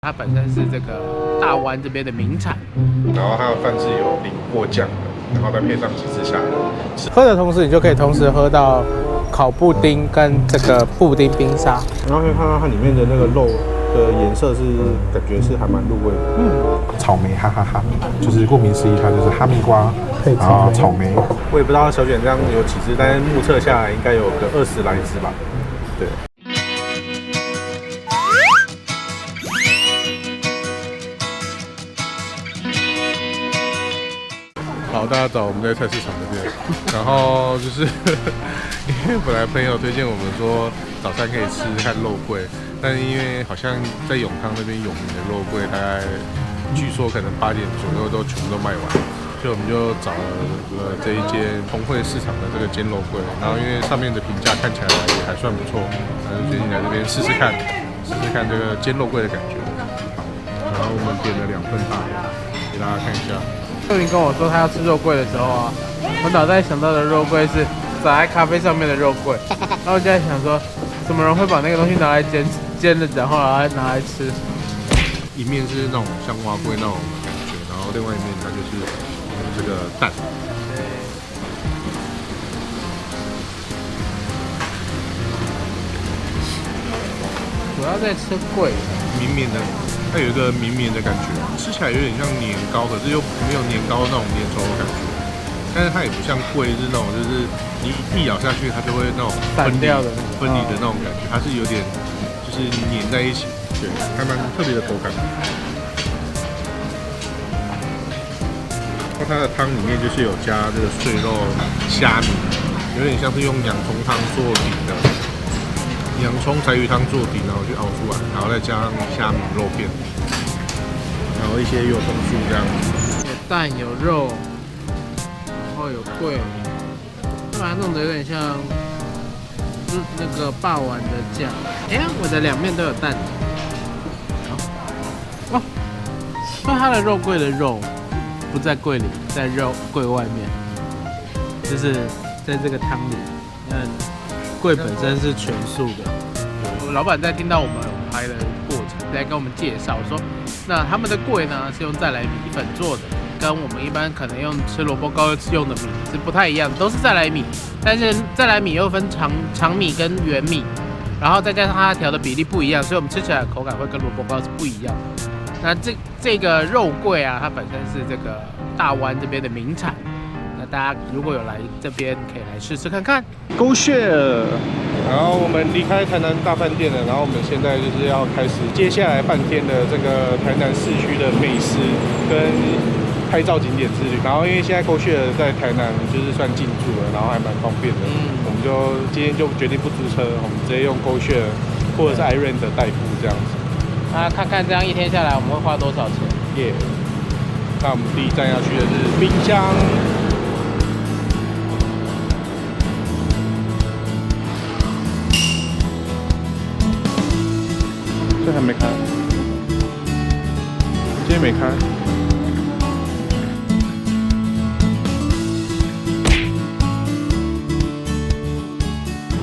它本身是这个大湾这边的名产，然后它的饭是有淋过酱的，然后再配上几只虾仁。喝的同时，你就可以同时喝到烤布丁跟这个布丁冰沙。然后可以看到它里面的那个肉的颜色是感觉是还蛮入味的。草莓哈哈哈，就是顾名思义，它就是哈密瓜配然后草莓。我也不知道小卷这样有几只，但是目测下来应该有个20来只吧。对。好，大家早，我们在菜市场这边，然后就是因为本来朋友推荐我们说早餐可以吃看肉桂，但是因为好像在永康那边有名的肉桂，大概据说可能8点左右都全部都卖完，所以我们就找了这一间同惠市场的这个煎肉桂，然后因为上面的评价看起来也还算不错，然后决定来这边试试看这个煎肉桂的感觉。好，然后我们点了2份大的，给大家看一下。秀玲跟我说她要吃肉桂的时候啊，我脑袋想到的肉桂是撒在咖啡上面的肉桂，然后我就在想说，什么人会把那个东西拿来煎了，然后拿来吃？一面是那种像蛙龟那种感觉，然后另外一面它就是这个蛋。主要在吃桂，绵绵的，它有一个绵绵的感觉，吃起来有点像年糕，可是又没有年糕那种粘稠的感觉。但是它也不像桂是那种，就是你一咬下去它就会那种散掉的分离的那种感觉，它是有点就是粘在一起，对，还蛮特别的口感。那它的汤里面就是有加这个碎肉虾米，有点像是用洋葱汤做底的。洋葱柴鱼汤做底，然后去熬出来，然后再加上虾米肉片，然后一些油葱酥这样子。有蛋有肉，然后有桂，把它弄得有点像那个霸王的酱。哎呀，我的2面都有蛋。好，哦，所以它的肉桂的肉不在桂里，在桂外面，就是在这个汤里。桂本身是全素的，老板在听到我们拍的过程，在跟我们介绍说，那他们的桂呢是用再来米粉做的，跟我们一般可能用吃萝卜糕用的米是不太一样，都是再来米，但是再来米又分长米跟圆米，然后再加上它调的比例不一样，所以我们吃起来的口感会跟萝卜糕是不一样的。那这个肉桂啊，它本身是这个大湾这边的名产。大家如果有来这边，可以来试试看看。Go share。然后我们离开台南大饭店了，然后我们现在就是要开始接下来半天的这个台南市区的美食跟拍照景点之旅。然后因为现在 Go share 在台南就是算进驻了，然后还蛮方便的。我们就今天就决定不租车，我们直接用 Go share 或者是 iRent 的代步这样子。看看这样一天下来我们会花多少钱？耶、那我们第一站要去的是滨江。这还没开，今天没开。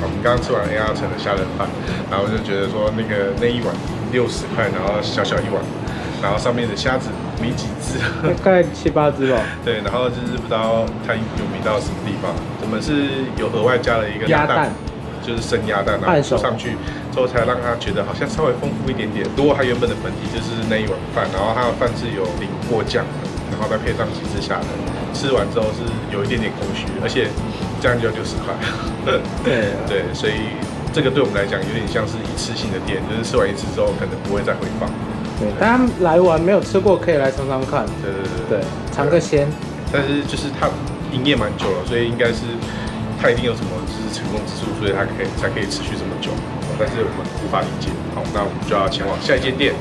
我们刚刚吃完 AR 城的虾仁饭，然后就觉得说那一碗60块，然后小一碗，然后上面的虾子没几只，大概7、8只吧。对，然后就是不知道它有没到什么地方。我们是有额外加了一个鸭蛋。就是生鸭蛋，然后铺上去之后，才让它觉得好像稍微丰富一点点。如果它原本的本体就是那一碗饭，然后它的饭是有淋过酱的，然后再配上几只虾仁，吃完之后是有一点点空虚，而且这样就60块。对对，所以这个对我们来讲有点像是一次性的店，就是吃完一次之后可能不会再回放。对，大家来玩没有吃过可以来尝尝看。对，尝个鲜。但是就是它营业蛮久了，所以应该是。它一定有什么就是成功之处，所以它才可以持续这么久，但是我们无法理解。好，那我们就要前往下一间店。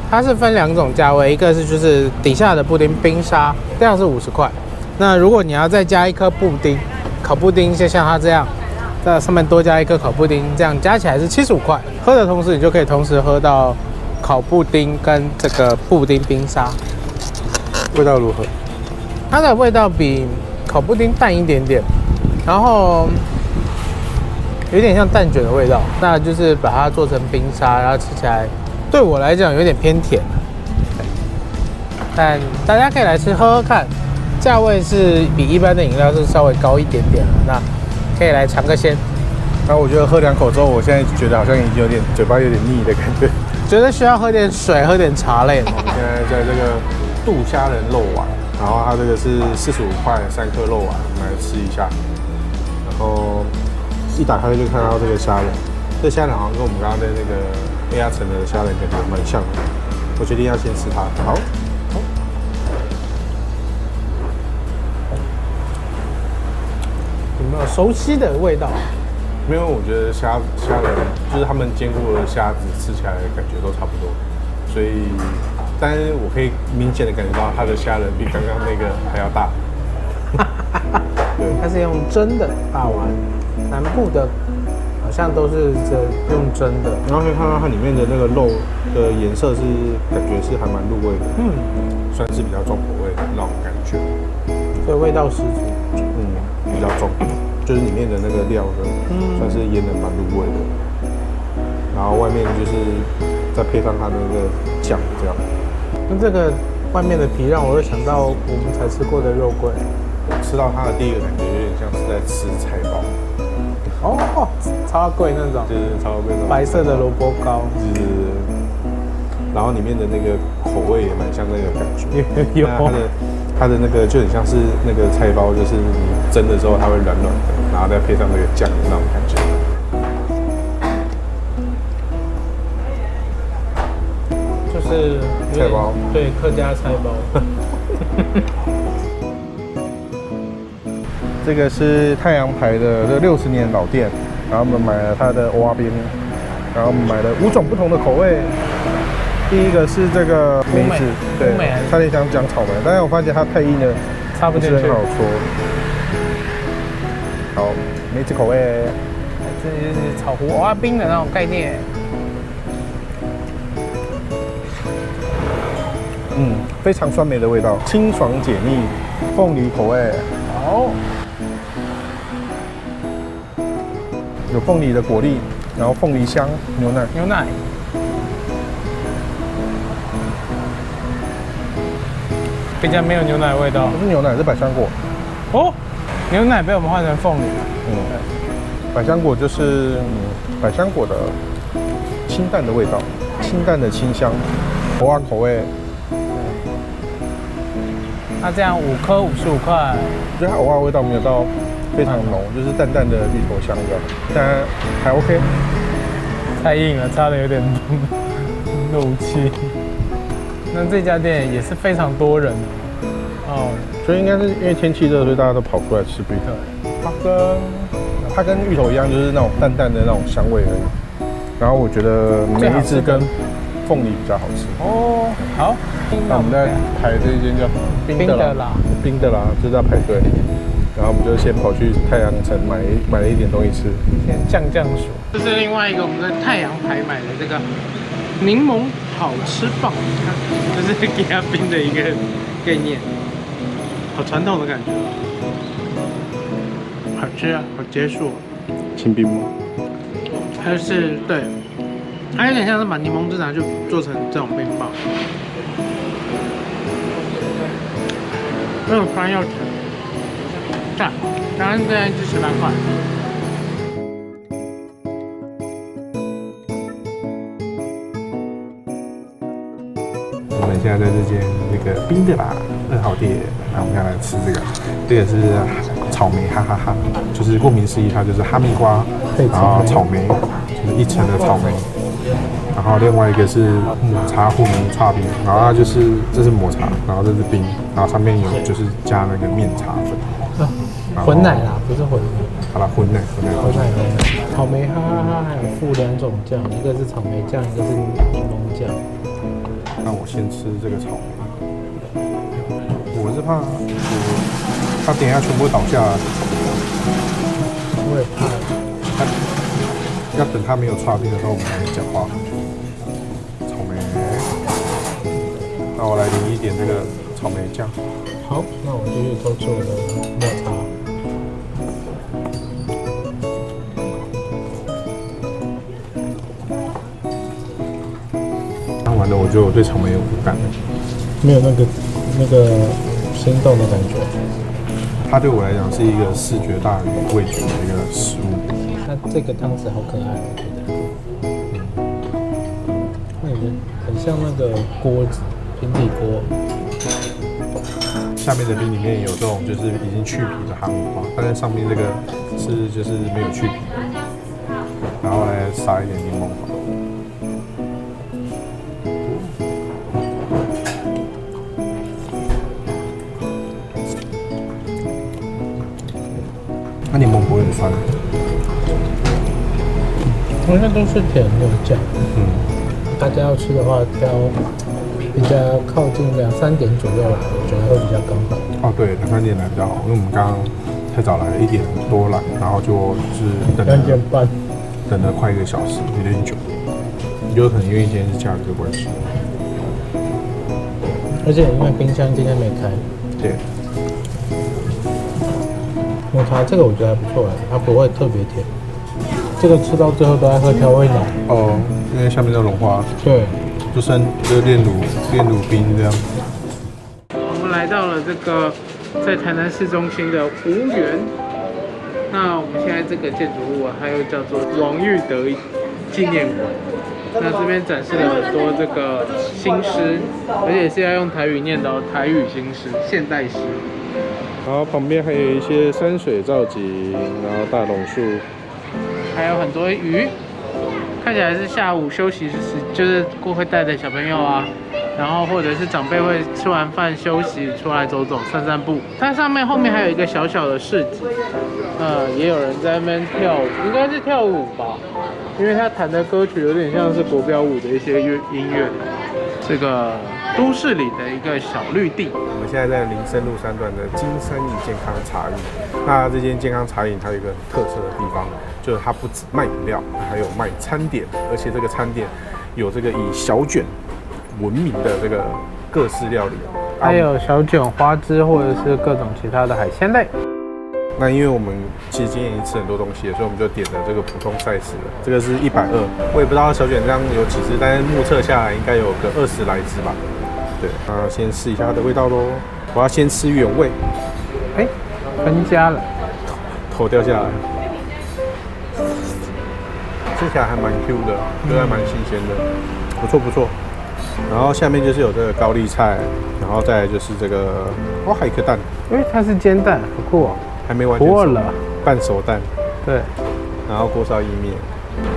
它是分2种价位，一个是就是底下的布丁冰沙，这样是50块。那如果你要再加一颗布丁，烤布丁就像它这样，在上面多加一颗烤布丁，这样加起来是75块。喝的同时，你就可以同时喝到烤布丁跟这个布丁冰沙。味道如何？它的味道比烤布丁淡一点点，然后有点像蛋卷的味道。那就是把它做成冰沙，然后吃起来对我来讲有点偏甜，但大家可以来吃喝喝看。价位是比一般的饮料是稍微高一点点的，那可以来尝个鲜。然后我觉得喝2口之后，我现在觉得好像已经有点嘴巴有点腻的感觉。觉得需要喝点水，喝点茶类。现在在这个杜虾仁肉丸，然后它这个是45块3颗肉丸，我们来吃一下。然后一打开就看到这个虾仁，这虾仁好像跟我们刚刚的那个贝亚城的虾仁感觉蛮像的。我决定要先吃它。好。有没有熟悉的味道？没有，我觉得虾仁就是他们煎过的虾子，吃起来感觉都差不多，所以，但是我可以明显的感觉到它的虾仁比刚刚那个还要大。对，它是用蒸的霸王，南部的好像都是用蒸的，然后可以看到它里面的那个肉的颜色是感觉是还蛮入味的，算是比较重口味的那种感觉，所以味道十足，比较重。就是里面的那个料的，算是腌的蛮入味的，然后外面就是再配上它的那个酱，这样。那这个外面的皮让我会想到我们才吃过的肉桂，吃到它的第一个感觉有点像是在吃菜包，哦，超贵那种，就是超贵那种白色的萝卜糕，然后里面的那个口味也蛮像那个感觉，有它的那个就很像是那个菜包，就是你蒸的时候它会软软的，然后再配上那个酱的那种感觉。就是菜包，对，客家菜包。这个是太阳牌的这60年老店，然后我们买了它的蚵仔冰，然后我们买了5种不同的口味。第一个是这个梅子，对，差点想讲草莓，但是我发现它太硬了，插不进去，不是很好搓。好，梅子口味，这就是炒糊蚵仔冰的那种概念。非常酸梅的味道，清爽解腻，凤梨口味。好，有凤梨的果粒，然后凤梨香，牛奶。比较没有牛奶味道，不是牛奶，是百香果。哦，牛奶被我们换成凤梨了。百香果就是百香果的清淡的味道，清淡的清香，蚵仔口味。那这样5颗55块，我觉得它蚵仔味道没有到非常浓，就是淡淡的芋头香这样，但还 OK。太硬了，差的有点怒气。那这家店也是非常多人哦，所以应该是因为天气热，所以大家都跑出来吃芋头。它跟芋头一样，就是那种淡淡的那种香味而已。然后我觉得梅子跟凤梨比较好吃。哦，好，那我们在排这一间叫冰的啦，就是要排队。然后我们就先跑去太阳城买了一点东西吃，先降暑。这是另外一个我们在太阳牌买的这个柠檬好吃棒，就是给它冰的一个概念，好传统的感觉，好吃啊，好结束。清冰吗？它是对，它有点像是把柠檬汁拿去做成这种冰棒，没有酸又甜，赞！然后这样就18块。我们现在在这间那个冰的啦2号店，那我们现在来吃这个是草莓哈哈哈，就是顾名思义，它就是哈密瓜，然后草莓，就是一层的草莓，然后另外一个是抹茶糊泥叉冰，然后它就是这是抹茶，然后这是冰，然后上面有就是加那个面茶粉，混奶啦，不是混奶。好了，混奶。草莓哈哈哈还有附2种酱，一个是草莓酱，一个是柠檬酱。那我先吃这个草莓，我是怕它等一下全部倒下来，我也怕。要等它没有剉冰的时候，我们才能讲话。草莓，那我来淋一点这个草莓酱。好，那我继续偷吃我的抹茶。完了，我觉得我对草莓有无感了，没有那个心动的感觉。它对我来讲是一个视觉大于味觉的一个食物。那这个汤匙好可爱，我觉得。那个很像那个锅子，平底锅。下面的冰里面有这种就是已经去皮的哈密瓜，但是上面这个是就是没有去皮的，然后来撒一点柠檬。那柠檬不会很酸？好像都是甜的酱。大家要吃的话，挑比较靠近2-3点左右来，我觉得会比较刚好。哦，对，2-3点来比较好，因为我们刚刚太早来了，1点多来，然后就是等2点半，等了快1个小时，有点久。有可能因为今天是假日的关系。而且因为冰箱今天没开。对。抹茶这个我觉得还不错，它不会特别甜。这个吃到最后都在喝调味奶。哦，因为下面都融化。对。就炼乳冰这样。我们来到了这个在台南市中心的吴园。那我们现在这个建筑物还有叫做王玉德纪念馆。那这边展示了很多这个新诗，而且是要用台语念的哦，台语新诗、现代诗。然后旁边还有一些山水造景，然后大榕树，还有很多鱼。看起来是下午休息时，就是会带着小朋友啊，然后或者是长辈会吃完饭休息出来走走、散散步。它后面还有一个小小的市集，也有人在那边跳舞，应该是跳舞吧，因为他弹的歌曲有点像是国标舞的一些音乐。这个都市里的一个小绿地。我们现在在林森路3段的金山饮健康茶饮。那这间健康茶饮它有一个很特色的地方，就是它不只卖饮料，还有卖餐点，而且这个餐点有这个以小卷闻名的这个各式料理，还有小卷花枝或者是各种其他的海鲜类。那因为我们其实今天已经吃很多东西了，所以我们就点了这个普通赛事了，这个是120，我也不知道小卷这样有几只，但是目测下来应该有个20来只吧。对，那先试一下它的味道咯。我要先吃原味，分家了，头掉下来，吃起来还蛮 Q 的，觉得还蛮新鲜的，不错不错。然后下面就是有这个高丽菜，然后再来就是这个，还有一颗蛋，它是煎蛋，好酷哦。还没完全熟了，半熟蛋，对，然后锅烧意面，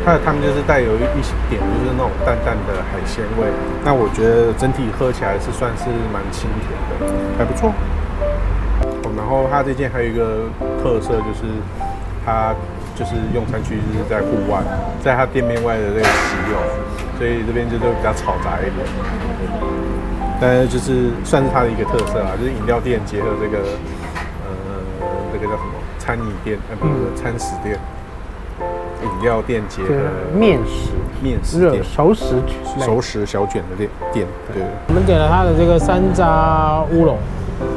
它的汤就是带有一点就是那种淡淡的海鲜味，那我觉得整体喝起来是算是蛮清甜的，还不错。然后它这间还有一个特色就是它就是用餐区就是在户外，在它店面外的这个骑友，所以这边就是比较嘈杂一点，但是就是算是它的一个特色啦，就是饮料店结合这个。这个叫什么？餐饮店，不是餐食店，饮料店结合面食店，熟食小卷的店。对，我们点了它的这个山楂乌龙，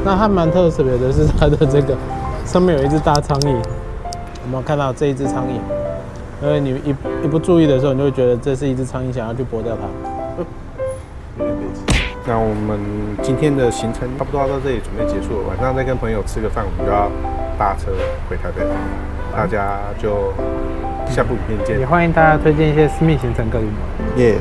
那它蛮特别的是它的这个上面有一只大苍蝇，有没有看到这一只苍蝇？因为你一不注意的时候，你就会觉得这是一只苍蝇，想要去剥掉它。那我们今天的行程差不多要到这里准备结束了，晚上再跟朋友吃个饭，我们就要搭车回台北，大家就下部影片见。也欢迎大家推荐一些私密行程给我们。耶。